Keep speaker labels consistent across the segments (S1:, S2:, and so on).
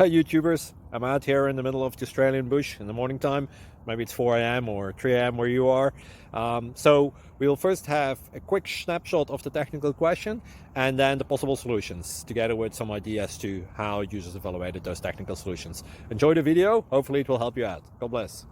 S1: Hi YouTubers, I'm out here in the middle of the Australian bush in the morning time. Maybe it's 4 a.m. or 3 a.m. where you are. So we'll first have a quick snapshot of the technical question and then the possible solutions, together with some ideas to how users evaluated those technical solutions. Enjoy the video, hopefully it will help you out. God bless.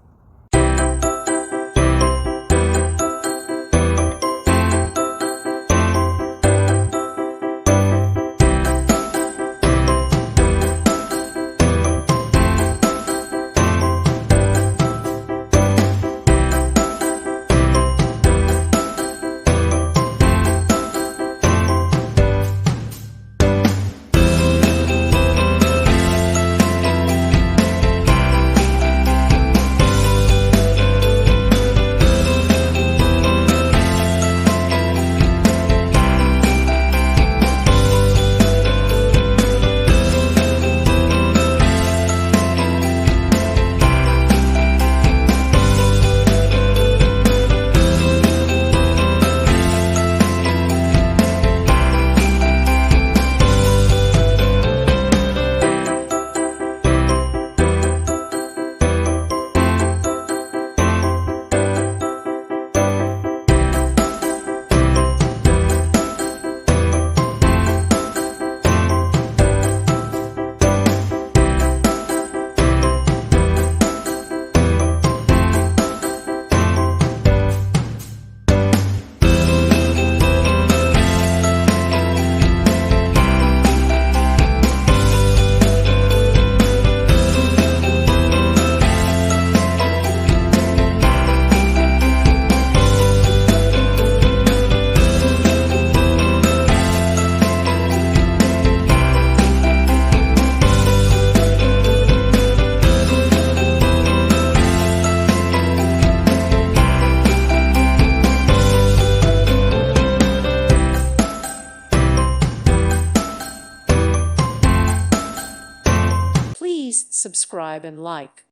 S2: Please subscribe and like.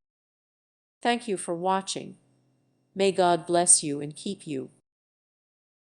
S2: Thank you for watching. May God bless you and keep you.